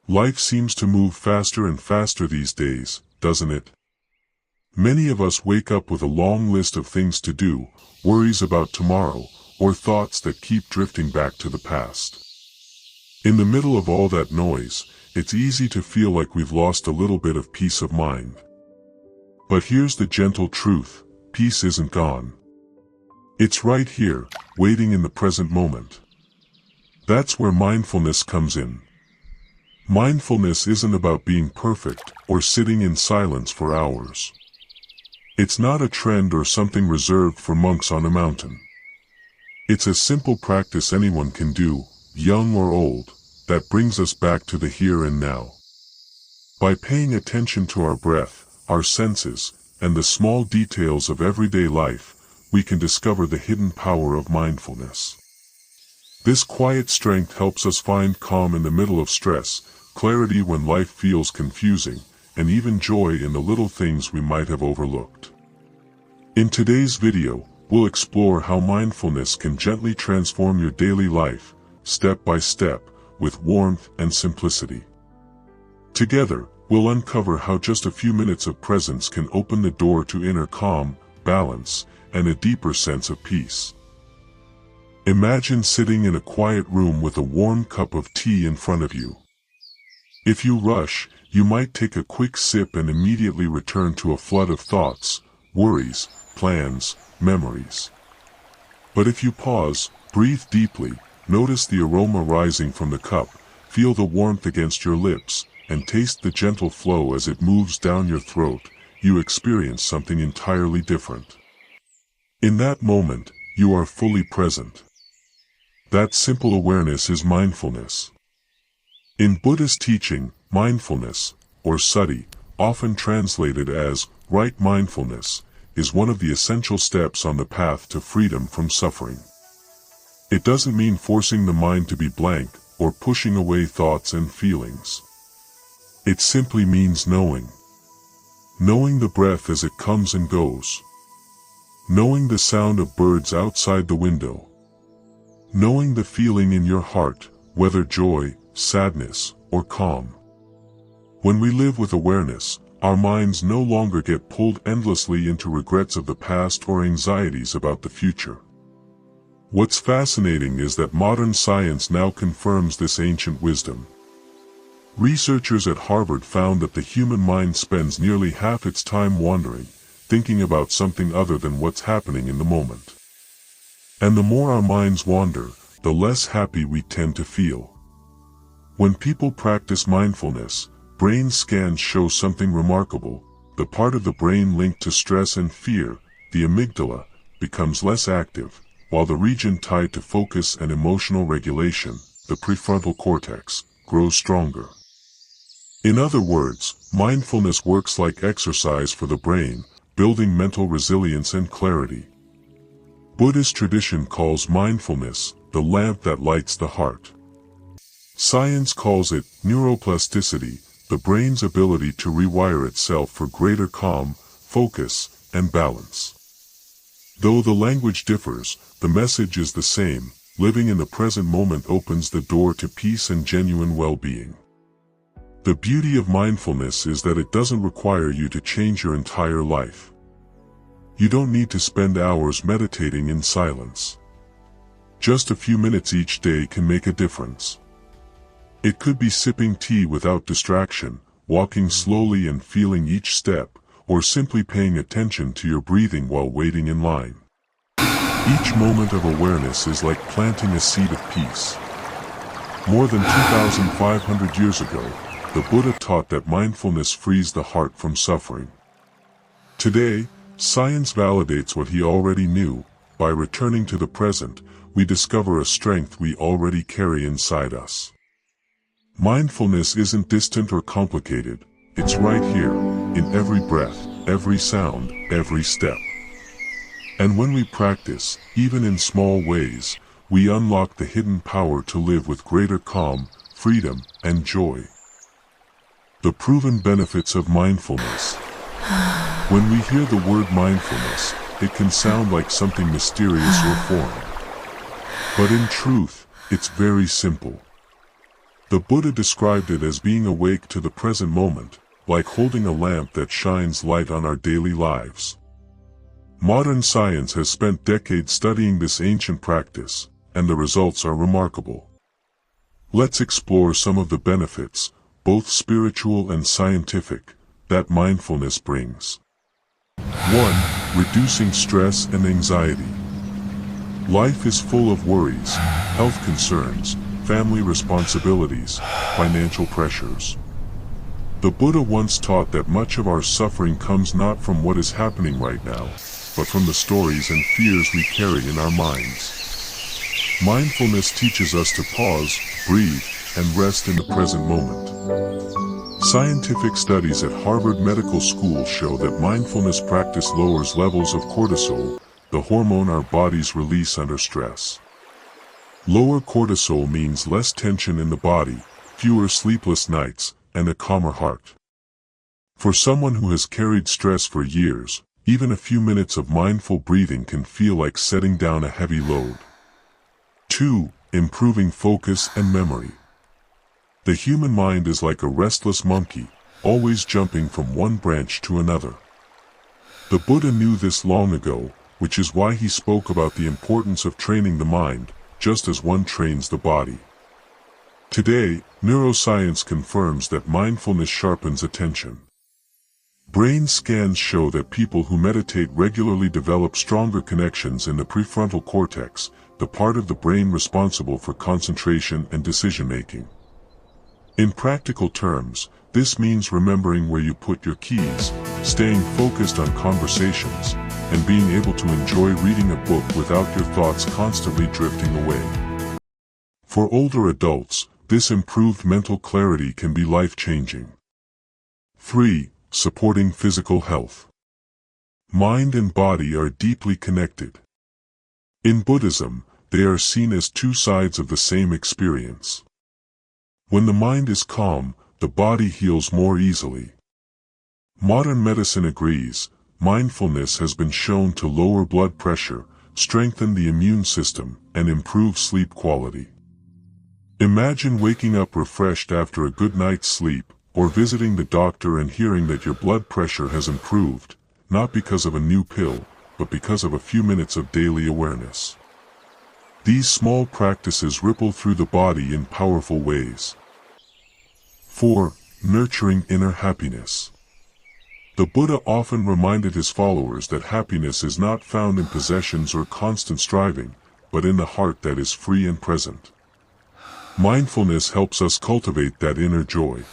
Life seems to move faster and faster these days, doesn't it? Many of us wake up with a long list of things to do, worries about tomorrow, or thoughts that keep drifting back to the past. In the middle of all that noise, it's easy to feel like we've lost a little bit of peace of mind. But here's the gentle truth: peace isn't gone. It's right here, waiting in the present moment. That's where mindfulness comes in. Mindfulness isn't about being perfect or sitting in silence for hours. It's not a trend or something reserved for monks on a mountain. It's a simple practice anyone can do, young or old, that brings us back to the here and now. By paying attention to our breath, our senses, and the small details of everyday life, we can discover the hidden power of mindfulness. This quiet strength helps us find calm in the middle of stress, clarity when life feels confusing, and even joy in the little things we might have overlooked. In today's video, we'll explore how mindfulness can gently transform your daily life, step by step, with warmth and simplicity. Together, we'll uncover how just a few minutes of presence can open the door to inner calm, balance, and a deeper sense of peace. Imagine sitting in a quiet room with a warm cup of tea in front of you. If you rush, you might take a quick sip and immediately return to a flood of thoughts, worries, plans, memories. But if you pause, breathe deeply, notice the aroma rising from the cup, feel the warmth against your lips, and taste the gentle flow as it moves down your throat, you experience something entirely different. In that moment, you are fully present. That simple awareness is mindfulness. In Buddhist teaching, mindfulness, or sati, often translated as right mindfulness, is one of the essential steps on the path to freedom from suffering. It doesn't mean forcing the mind to be blank or pushing away thoughts and feelings. It simply means knowing. Knowing the breath as it comes and goes. Knowing the sound of birds outside the window. Knowing the feeling in your heart, whether joy, sadness, or calm. When we live with awareness, our minds no longer get pulled endlessly into regrets of the past or anxieties about the future. What's fascinating is that modern science now confirms this ancient wisdom. Researchers at Harvard found that the human mind spends nearly half its time wandering, thinking about something other than what's happening in the moment. And the more our minds wander, the less happy we tend to feel. When people practice mindfulness, brain scans show something remarkable. The part of the brain linked to stress and fear, the amygdala, becomes less active, while the region tied to focus and emotional regulation, the prefrontal cortex, grows stronger. In other words, mindfulness works like exercise for the brain, building mental resilience and clarity. Buddhist tradition calls mindfulness the lamp that lights the heart. Science calls it neuroplasticity, the brain's ability to rewire itself for greater calm, focus, and balance. Though the language differs, the message is the same: living in the present moment opens the door to peace and genuine well-being. The beauty of mindfulness is that it doesn't require you to change your entire life. You don't need to spend hours meditating in silence. Just a few minutes each day can make a difference. It could be sipping tea without distraction, walking slowly and feeling each step, or simply paying attention to your breathing while waiting in line. Each moment of awareness is like planting a seed of peace. More than 2,500 years ago, the Buddha taught that mindfulness frees the heart from suffering. Today, science validates what he already knew. By returning to the present, we discover a strength we already carry inside us. Mindfulness isn't distant or complicated, it's right here, in every breath, every sound, every step. And when we practice, even in small ways, we unlock the hidden power to live with greater calm, freedom, and joy. The proven benefits of mindfulness. When we hear the word mindfulness, it can sound like something mysterious or foreign. But in truth, it's very simple. The Buddha described it as being awake to the present moment, like holding a lamp that shines light on our daily lives. Modern science has spent decades studying this ancient practice, and the results are remarkable. Let's explore some of the benefits, both spiritual and scientific, that mindfulness brings. 1. Reducing stress and anxiety. Life is full of worries, health concerns, family responsibilities, financial pressures. The Buddha once taught that much of our suffering comes not from what is happening right now, but from the stories and fears we carry in our minds. Mindfulness teaches us to pause, breathe, and rest in the present moment. Scientific studies at Harvard Medical School show that mindfulness practice lowers levels of cortisol, the hormone our bodies release under stress. Lower cortisol means less tension in the body, fewer sleepless nights, and a calmer heart. For someone who has carried stress for years, even a few minutes of mindful breathing can feel like setting down a heavy load. 2. Improving focus and memory. The human mind is like a restless monkey, always jumping from one branch to another. The Buddha knew this long ago, which is why he spoke about the importance of training the mind, just as one trains the body. Today, neuroscience confirms that mindfulness sharpens attention. Brain scans show that people who meditate regularly develop stronger connections in the prefrontal cortex, the part of the brain responsible for concentration and decision-making. In practical terms, this means remembering where you put your keys, staying focused on conversations, and being able to enjoy reading a book without your thoughts constantly drifting away. For older adults, this improved mental clarity can be life-changing. 3. Supporting physical health. Mind and body are deeply connected. In Buddhism, they are seen as two sides of the same experience. When the mind is calm, the body heals more easily. Modern medicine agrees, mindfulness has been shown to lower blood pressure, strengthen the immune system, and improve sleep quality. Imagine waking up refreshed after a good night's sleep, or visiting the doctor and hearing that your blood pressure has improved, not because of a new pill, but because of a few minutes of daily awareness. These small practices ripple through the body in powerful ways. 4. Nurturing inner happiness. The Buddha often reminded his followers that happiness is not found in possessions or constant striving, but in the heart that is free and present. Mindfulness helps us cultivate that inner joy.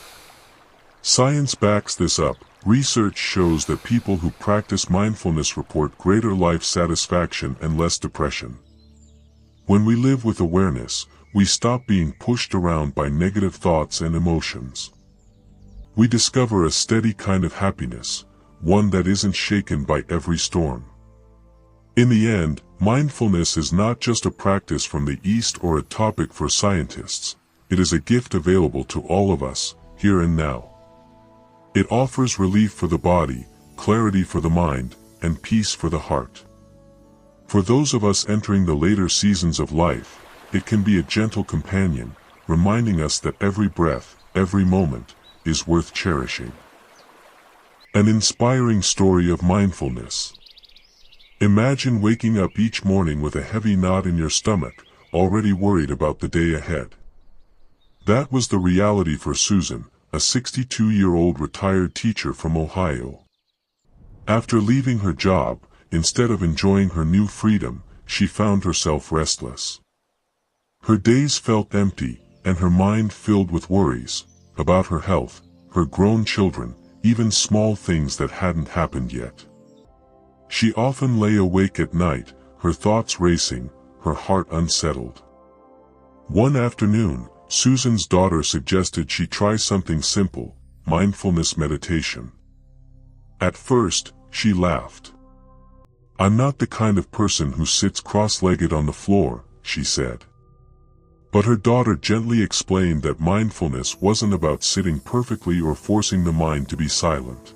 Science backs this up. Research shows that people who practice mindfulness report greater life satisfaction and less depression. When we live with awareness, we stop being pushed around by negative thoughts and emotions. We discover a steady kind of happiness, one that isn't shaken by every storm. In the end, mindfulness is not just a practice from the East or a topic for scientists. It is a gift available to all of us, here and now. It offers relief for the body, clarity for the mind, and peace for the heart. For those of us entering the later seasons of life, it can be a gentle companion, reminding us that every breath, every moment, is worth cherishing. An inspiring story of mindfulness. Imagine waking up each morning with a heavy knot in your stomach, already worried about the day ahead. That was the reality for Susan, a 62-year-old retired teacher from Ohio. After leaving her job, instead of enjoying her new freedom, she found herself restless. Her days felt empty, and her mind filled with worries, about her health, her grown children, even small things that hadn't happened yet. She often lay awake at night, her thoughts racing, her heart unsettled. One afternoon, Susan's daughter suggested she try something simple, mindfulness meditation. At first, she laughed. "I'm not the kind of person who sits cross-legged on the floor," she said. But her daughter gently explained that mindfulness wasn't about sitting perfectly or forcing the mind to be silent.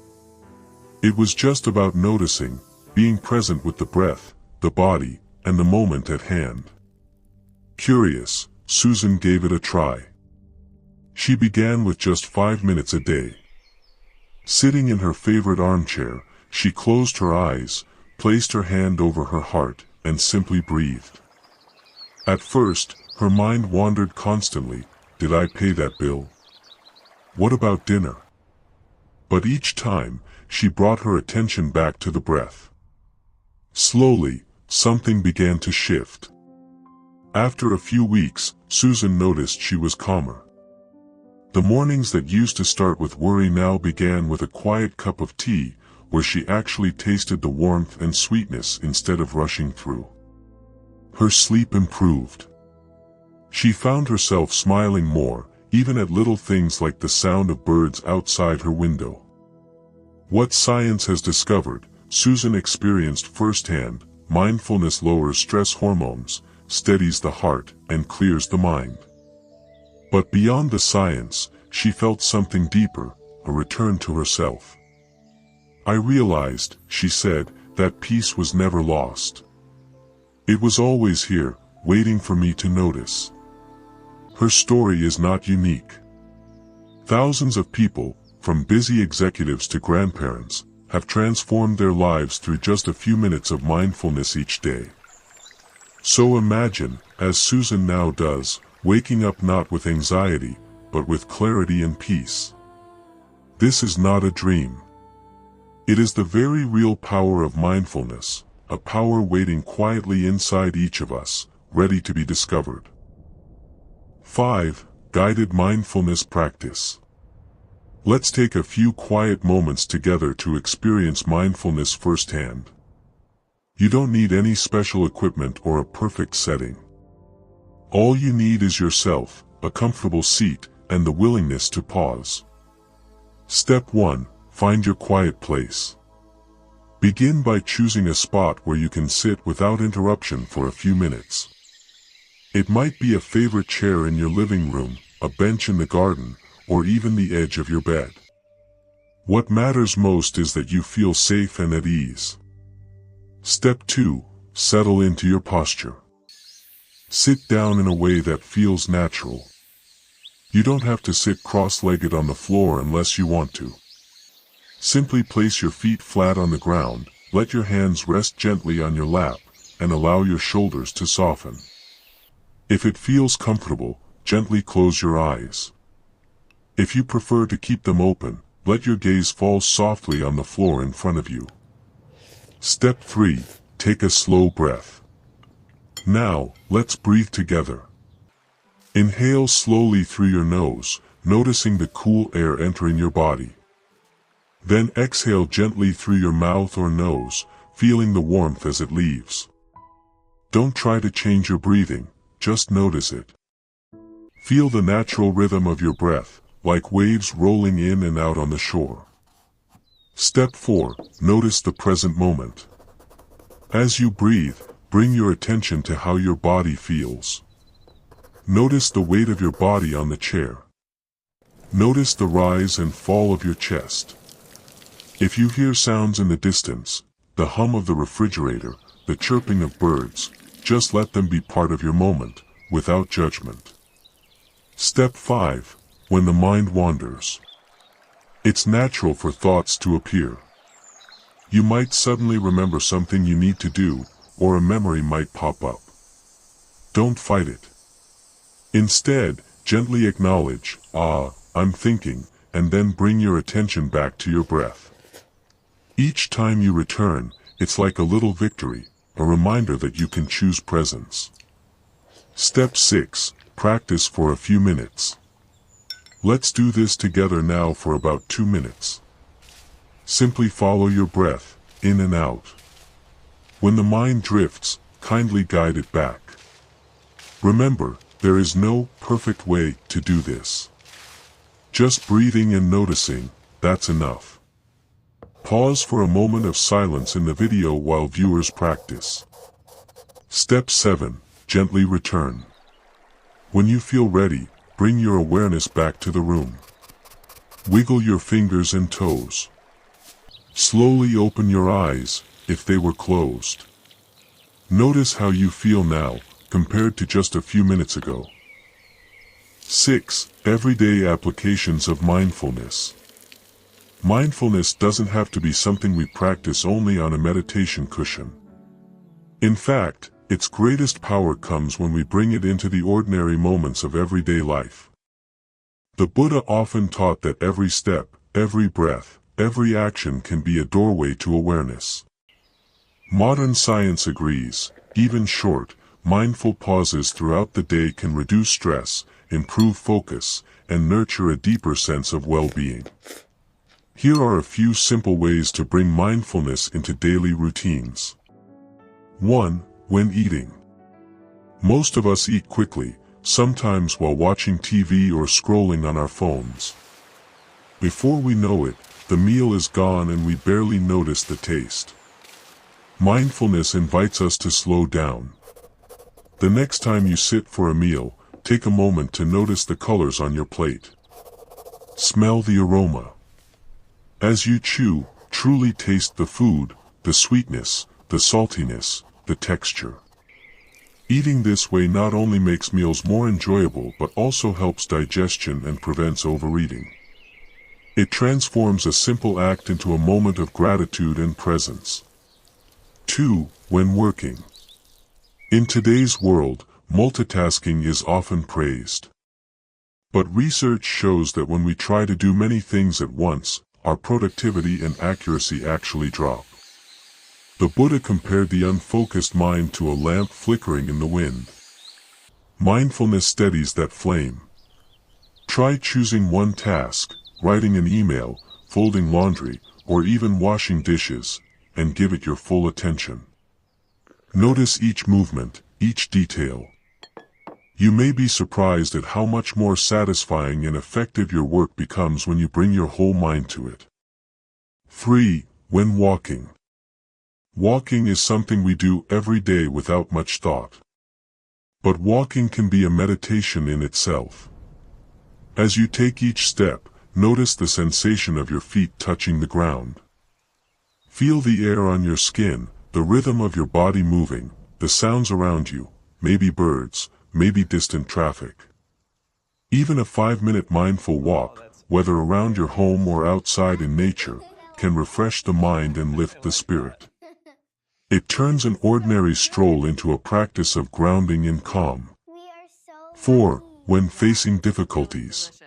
It was just about noticing, being present with the breath, the body, and the moment at hand. Curious, Susan gave it a try. She began with just 5 minutes a day. Sitting in her favorite armchair, she closed her eyes, placed her hand over her heart, and simply breathed. At first, her mind wandered constantly. Did I pay that bill? What about dinner? But each time, she brought her attention back to the breath. Slowly, something began to shift. After a few weeks, Susan noticed she was calmer. The mornings that used to start with worry now began with a quiet cup of tea, where she actually tasted the warmth and sweetness instead of rushing through. Her sleep improved. She found herself smiling more, even at little things like the sound of birds outside her window. What science has discovered, Susan experienced firsthand. Mindfulness lowers stress hormones, steadies the heart, and clears the mind. But beyond the science, she felt something deeper, a return to herself. I realized, she said, that peace was never lost. It was always here, waiting for me to notice. Her story is not unique. Thousands of people, from busy executives to grandparents, have transformed their lives through just a few minutes of mindfulness each day. So imagine, as Susan now does, waking up not with anxiety, but with clarity and peace. This is not a dream. It is the very real power of mindfulness, a power waiting quietly inside each of us, ready to be discovered. 5. Guided Mindfulness Practice. Let's take a few quiet moments together to experience mindfulness firsthand. You don't need any special equipment or a perfect setting. All you need is yourself, a comfortable seat, and the willingness to pause. Step 1. Find your quiet place. Begin by choosing a spot where you can sit without interruption for a few minutes. It might be a favorite chair in your living room, a bench in the garden, or even the edge of your bed. What matters most is that you feel safe and at ease. Step 2. Settle into your posture. Sit down in a way that feels natural. You don't have to sit cross-legged on the floor unless you want to. Simply place your feet flat on the ground, let your hands rest gently on your lap, and allow your shoulders to soften. If it feels comfortable, gently close your eyes. If you prefer to keep them open, let your gaze fall softly on the floor in front of you. Step 3. Take a slow breath. Now, let's breathe together. Inhale slowly through your nose, noticing the cool air entering your body. Then exhale gently through your mouth or nose, feeling the warmth as it leaves. Don't try to change your breathing, just notice it. Feel the natural rhythm of your breath, like waves rolling in and out on the shore. Step 4. Notice the present moment. As you breathe, bring your attention to how your body feels. Notice the weight of your body on the chair. Notice the rise and fall of your chest. If you hear sounds in the distance, the hum of the refrigerator, the chirping of birds, just let them be part of your moment, without judgment. Step 5. When the mind wanders. It's natural for thoughts to appear. You might suddenly remember something you need to do, or a memory might pop up. Don't fight it. Instead, gently acknowledge, I'm thinking, and then bring your attention back to your breath. Each time you return, it's like a little victory, a reminder that you can choose presence. Step 6. Practice for a few minutes. Let's do this together now for about 2 minutes. Simply follow your breath, in and out. When the mind drifts, kindly guide it back. Remember, there is no perfect way to do this. Just breathing and noticing, that's enough. Pause for a moment of silence in the video while viewers practice. Step 7. Gently return. When you feel ready, bring your awareness back to the room. Wiggle your fingers and toes. Slowly open your eyes, if they were closed. Notice how you feel now, compared to just a few minutes ago. 6. Everyday applications of mindfulness. Mindfulness doesn't have to be something we practice only on a meditation cushion. In fact, its greatest power comes when we bring it into the ordinary moments of everyday life. The Buddha often taught that every step, every breath, every action can be a doorway to awareness. Modern science agrees, even short, mindful pauses throughout the day can reduce stress, improve focus, and nurture a deeper sense of well-being. Here are a few simple ways to bring mindfulness into daily routines. 1. When eating. Most of us eat quickly, sometimes while watching TV or scrolling on our phones. Before we know it, the meal is gone and we barely notice the taste. Mindfulness invites us to slow down. The next time you sit for a meal, take a moment to notice the colors on your plate. Smell the aroma. As you chew, truly taste the food, the sweetness, the saltiness, the texture. Eating this way not only makes meals more enjoyable but also helps digestion and prevents overeating. It transforms a simple act into a moment of gratitude and presence. 2. When working. In today's world, multitasking is often praised. But research shows that when we try to do many things at once, our productivity and accuracy actually drop. The Buddha compared the unfocused mind to a lamp flickering in the wind. Mindfulness steadies that flame. Try choosing one task, writing an email, folding laundry, or even washing dishes, and give it your full attention. Notice each movement, each detail. You may be surprised at how much more satisfying and effective your work becomes when you bring your whole mind to it. 3. When walking. Walking is something we do every day without much thought. But walking can be a meditation in itself. As you take each step, notice the sensation of your feet touching the ground. Feel the air on your skin, the rhythm of your body moving, the sounds around you, maybe birds, maybe distant traffic. Even a 5-minute mindful walk, whether around your home or outside in nature, can refresh the mind and lift the spirit. It turns an ordinary stroll into a practice of grounding in calm. 4. When facing difficulties.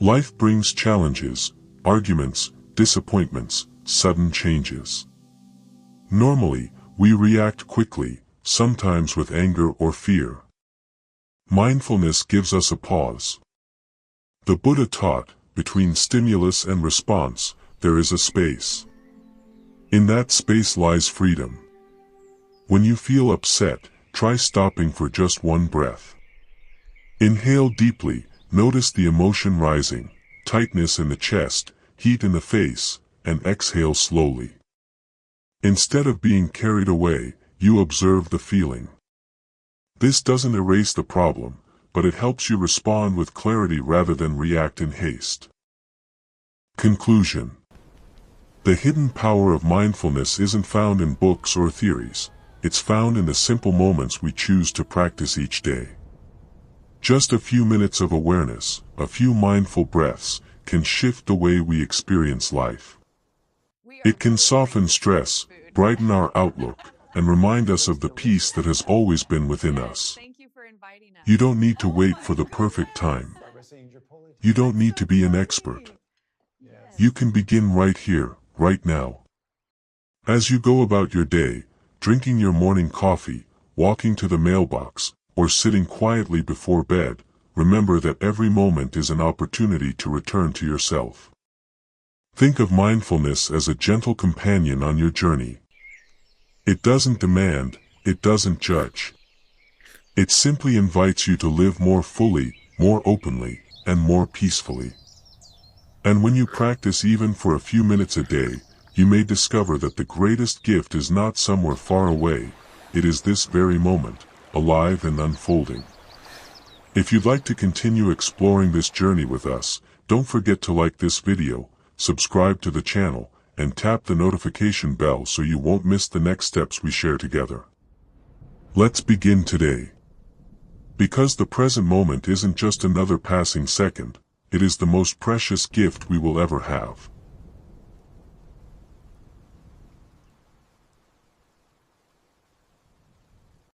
Life brings challenges, arguments, disappointments, sudden changes. Normally, we react quickly, sometimes with anger or fear. Mindfulness gives us a pause. The Buddha taught, between stimulus and response, there is a space. In that space lies freedom. When you feel upset, try stopping for just one breath. Inhale deeply, notice the emotion rising, tightness in the chest, heat in the face, and exhale slowly. Instead of being carried away, you observe the feeling. This doesn't erase the problem, but it helps you respond with clarity rather than react in haste. Conclusion. The hidden power of mindfulness isn't found in books or theories, it's found in the simple moments we choose to practice each day. Just a few minutes of awareness, a few mindful breaths, can shift the way we experience life. It can soften stress, brighten our outlook, and remind us of the peace that has always been within us. You don't need to wait for the perfect time. You don't need to be an expert. You can begin right here, right now. As you go about your day, drinking your morning coffee, walking to the mailbox, or sitting quietly before bed, remember that every moment is an opportunity to return to yourself. Think of mindfulness as a gentle companion on your journey. It doesn't demand, it doesn't judge. It simply invites you to live more fully, more openly, and more peacefully. And when you practice even for a few minutes a day, you may discover that the greatest gift is not somewhere far away, it is this very moment, alive and unfolding. If you'd like to continue exploring this journey with us, don't forget to like this video, subscribe to the channel, and tap the notification bell so you won't miss the next steps we share together. Let's begin today. Because the present moment isn't just another passing second, it is the most precious gift we will ever have.